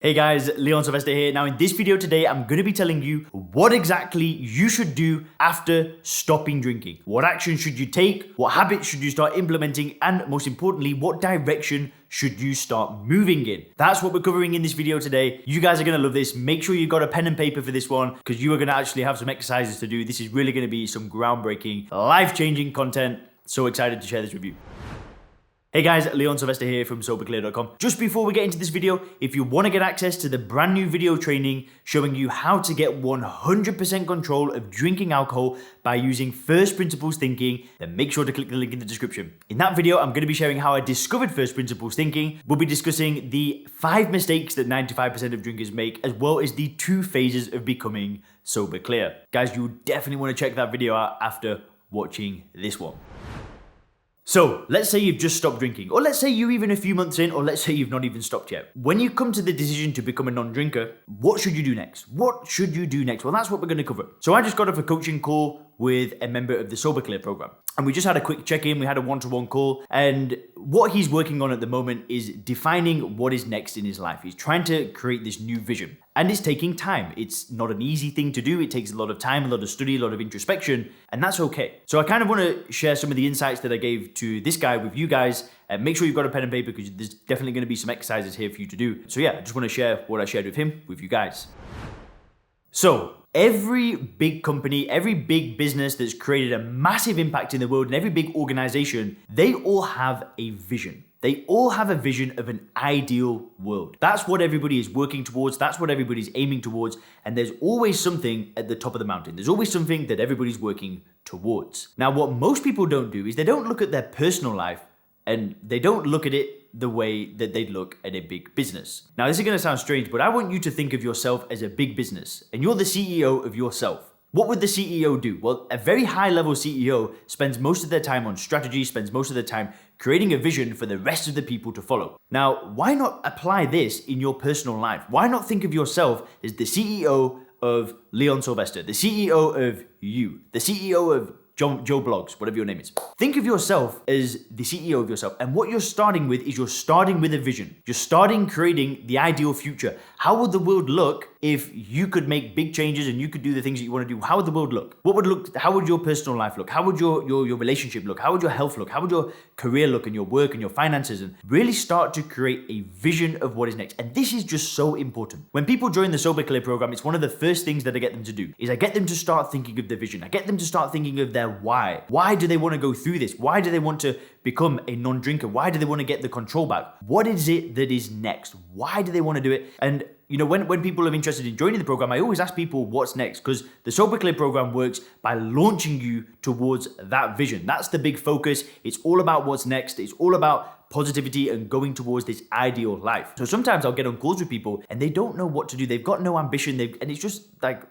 Hey guys, Leon Sylvester here. Now in this video today, I'm going to be telling you what exactly you should do after stopping drinking. What action should you take? What habits should you start implementing? And most importantly, what direction should you start moving in? That's what we're covering in this video today. You guys are going to love this. Make sure you got a pen and paper for this one because you are going to actually have some exercises to do. This is really going to be some groundbreaking, life-changing content. So excited to share this with you. Hey guys, Leon Sylvester here from soberclear.com. Just before we get into this video, if you want to get access to the brand new video training showing you how to get 100% control of drinking alcohol by using first principles thinking, then make sure to click the link in the description. In that video, I'm going to be sharing how I discovered first principles thinking. We'll be discussing the 5 mistakes that 95% of drinkers make, as well as the 2 phases of becoming sober clear. Guys, you definitely want to check that video out after watching this one. So let's say you've just stopped drinking, or let's say you're even a few months in, or let's say you've not even stopped yet. When you come to the decision to become a non-drinker, what should you do next? What should you do next? Well, that's what we're going to cover. So I just got off a coaching call with a member of the Sober Clear program. And we just had a quick check-in, we had a one-to-one call, and what he's working on at the moment is defining what is next in his life. He's trying to create this new vision, and it's taking time. It's not an easy thing to do. It takes a lot of time, a lot of study, a lot of introspection, and that's okay. So I kind of want to share some of the insights that I gave to this guy with you guys. Make sure you've got a pen and paper because there's definitely going to be some exercises here for you to do. So yeah, I just want to share what I shared with him with you guys. So every big company, every big business that's created a massive impact in the world, and every big organization, they all have a vision. They all have a vision of an ideal world. That's what everybody is working towards. That's what everybody's aiming towards. And there's always something at the top of the mountain. There's always something that everybody's working towards. Now, what most people don't do is they don't look at their personal life and they don't look at it the way that they'd look at a big business. Now, this is going to sound strange, but I want you to think of yourself as a big business and you're the CEO of yourself. What would the CEO do? Well, a very high-level CEO spends most of their time on strategy, spends most of their time creating a vision for the rest of the people to follow. Now, why not apply this in your personal life? Why not think of yourself as the CEO of Leon Sylvester, the CEO of you, the CEO of Joe Blogs, whatever your name is. Think of yourself as the CEO of yourself. And what you're starting with is you're starting with a vision. You're starting creating the ideal future. How would the world look if you could make big changes and you could do the things that you want to do? How would the world look? How would your personal life look? How would your relationship look? How would your health look? How would your career look and your work and your finances? And really start to create a vision of what is next. And this is just so important. When people join the Sober Clear program, it's one of the first things that I get them to do is I get them to start thinking of their vision. I get them to start thinking of their why. Why do they want to go through this? Why do they want to become a non-drinker? Why do they want to get the control back? What is it that is next? Why do they want to do it? And you know, when people are interested in joining the program, I always ask people what's next, because the Sober Clear program works by launching you towards that vision. That's the big focus. It's all about what's next. It's all about positivity and going towards this ideal life. So sometimes I'll get on calls with people and they don't know what to do. They've got no ambition. And it's just like,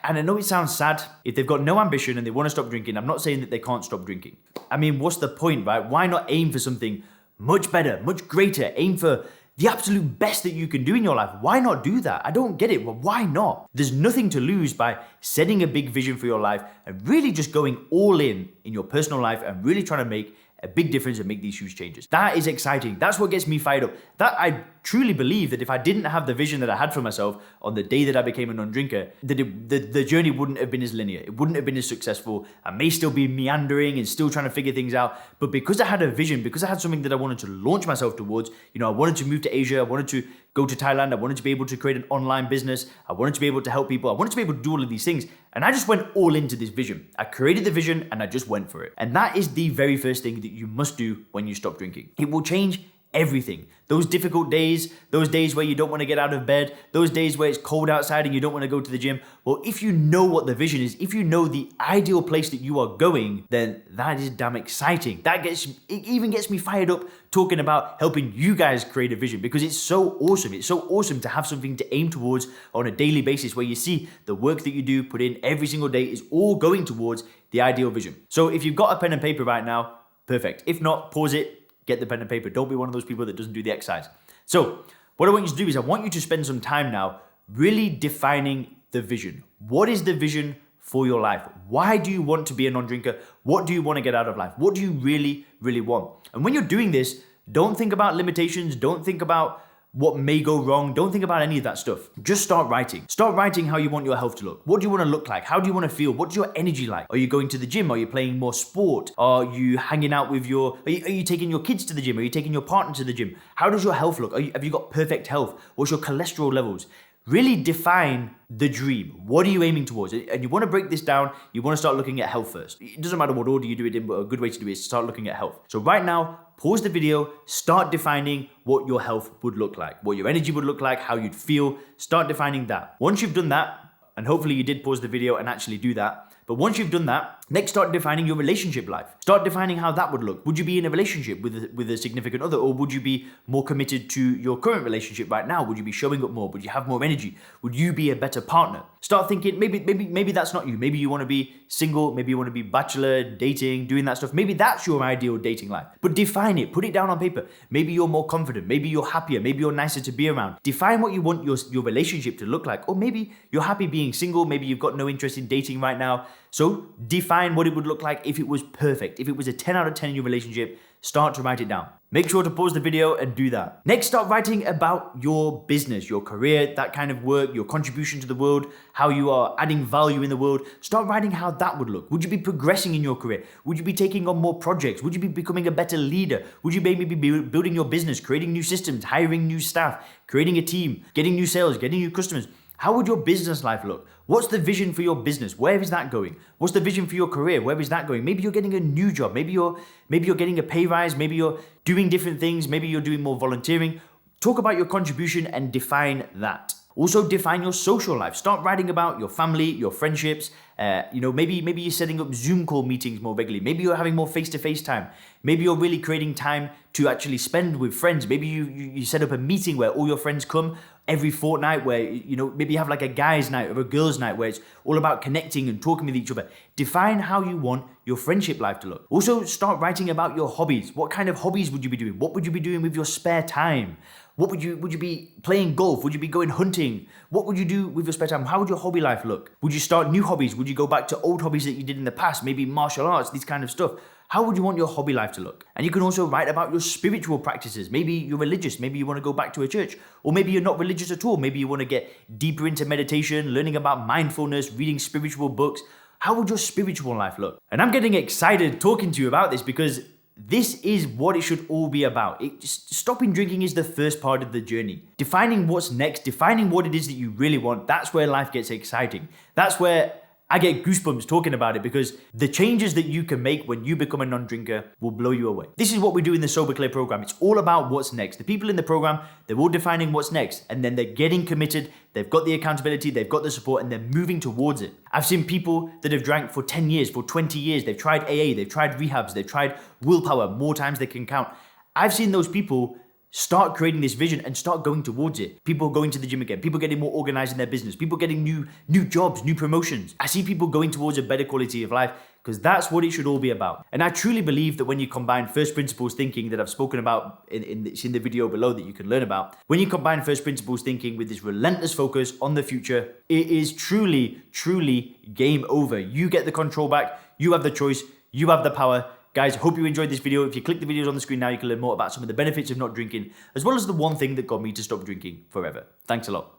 and I know it sounds sad. If they've got no ambition and they want to stop drinking, I'm not saying that they can't stop drinking. I mean, what's the point, right? Why not aim for something much better, much greater? Aim for the absolute best that you can do in your life. Why not do that? I don't get it, but why not? There's nothing to lose by setting a big vision for your life and really just going all in your personal life and really trying to make a big difference and make these huge changes. That is exciting. That's what gets me fired up. That I truly believe that if I didn't have the vision that I had for myself on the day that I became a non-drinker, that the journey wouldn't have been as linear. It wouldn't have been as successful. I may still be meandering and still trying to figure things out. But because I had a vision, because I had something that I wanted to launch myself towards, you know, I wanted to move to Asia. I wanted to go to Thailand. I wanted to be able to create an online business. I wanted to be able to help people. I wanted to be able to do all of these things. And I just went all into this vision. I created the vision and I just went for it. And that is the very first thing that you must do when you stop drinking. It will change everything. Those difficult days, those days where you don't want to get out of bed, those days where it's cold outside and you don't want to go to the gym. Well, if you know what the vision is, if you know the ideal place that you are going, then that is damn exciting. It even gets me fired up talking about helping you guys create a vision because it's so awesome. It's so awesome to have something to aim towards on a daily basis where you see the work that you do put in every single day is all going towards the ideal vision. So if you've got a pen and paper right now, perfect. If not, pause it. Get the pen and paper. Don't be one of those people that doesn't do the exercise. So what I want you to do is I want you to spend some time now really defining the vision. What is the vision for your life? Why do you want to be a non-drinker? What do you want to get out of life? What do you really, really want? And when you're doing this, don't think about limitations. Don't think about what may go wrong. Don't think about any of that stuff. Just start writing. Start writing how you want your health to look. What do you want to look like? How do you want to feel? What's your energy like? Are you going to the gym? Are you playing more sport? Are you hanging out with are you taking your kids to the gym? Are you taking your partner to the gym? How does your health look? Have you got perfect health? What's your cholesterol levels? Really define the dream. What are you aiming towards? And you want to break this down. You want to start looking at health first. It doesn't matter what order you do it in, but a good way to do it is to start looking at health. So right now, pause the video, start defining what your health would look like, what your energy would look like, how you'd feel. Start defining that. Once you've done that, and hopefully you did pause the video and actually do that, but once you've done that, next start defining your relationship life. Start defining how that would look. Would you be in a relationship with a significant other, or would you be more committed to your current relationship right now? Would you be showing up more? Would you have more energy? Would you be a better partner? Start thinking, maybe that's not you. Maybe you want to be single, maybe you want to be bachelor, dating, doing that stuff. Maybe that's your ideal dating life. But define it, put it down on paper. Maybe you're more confident, maybe you're happier, maybe you're nicer to be around. Define what you want your relationship to look like. Or maybe you're happy being single, maybe you've got no interest in dating right now. So define what it would look like if it was perfect. If it was a 10 out of 10 in your relationship, start to write it down. Make sure to pause the video and do that. Next, start writing about your business, your career, that kind of work, your contribution to the world, how you are adding value in the world. Start writing how that would look. Would you be progressing in your career? Would you be taking on more projects? Would you be becoming a better leader? Would you maybe be building your business, creating new systems, hiring new staff, creating a team, getting new sales, getting new customers? How would your business life look? What's the vision for your business? Where is that going? What's the vision for your career? Where is that going? Maybe you're getting a new job. Maybe you're getting a pay rise. Maybe you're doing different things. Maybe you're doing more volunteering. Talk about your contribution and define that. Also define your social life. Start writing about your family, your friendships. Maybe you're setting up Zoom call meetings more regularly. Maybe you're having more face-to-face time. Maybe you're really creating time to actually spend with friends. Maybe you set up a meeting where all your friends come every fortnight, where maybe you have like a guy's night or a girl's night where it's all about connecting and talking with each other. Define how you want your friendship life to look. Also start writing about your hobbies. What kind of hobbies would you be doing? What would you be doing with your spare time? Would you be playing golf? Would you be going hunting? What would you do with your spare time? How would your hobby life look? Would you start new hobbies? Would you go back to old hobbies that you did in the past? Maybe martial arts, this kind of stuff. How would you want your hobby life to look? And you can also write about your spiritual practices. Maybe you're religious. Maybe you want to go back to a church. Or maybe you're not religious at all. Maybe you want to get deeper into meditation, learning about mindfulness, reading spiritual books. How would your spiritual life look? And I'm getting excited talking to you about this because this is what it should all be about. Stopping drinking is the first part of the journey. Defining what's next, defining what it is that you really want, that's where life gets exciting. That's where I get goosebumps talking about it, because the changes that you can make when you become a non-drinker will blow you away. This is what we do in the Sober Clear program. It's all about what's next. The people in the program, they're all defining what's next, and then they're getting committed. They've got the accountability, they've got the support, and they're moving towards it. I've seen people that have drank for 10 years, for 20 years. They've tried AA, they've tried rehabs, they've tried willpower more times they can count. I've seen those people start creating this vision and start going towards it. People going to the gym again, people getting more organized in their business, people getting new jobs, new promotions. I see people going towards a better quality of life, because that's what it should all be about. And I truly believe that when you combine first principles thinking that I've spoken about in the video below that you can learn about, when you combine first principles thinking with this relentless focus on the future, it is truly, truly game over. You get the control back, you have the choice, you have the power. Guys, hope you enjoyed this video. If you click the videos on the screen now, you can learn more about some of the benefits of not drinking, as well as the one thing that got me to stop drinking forever. Thanks a lot.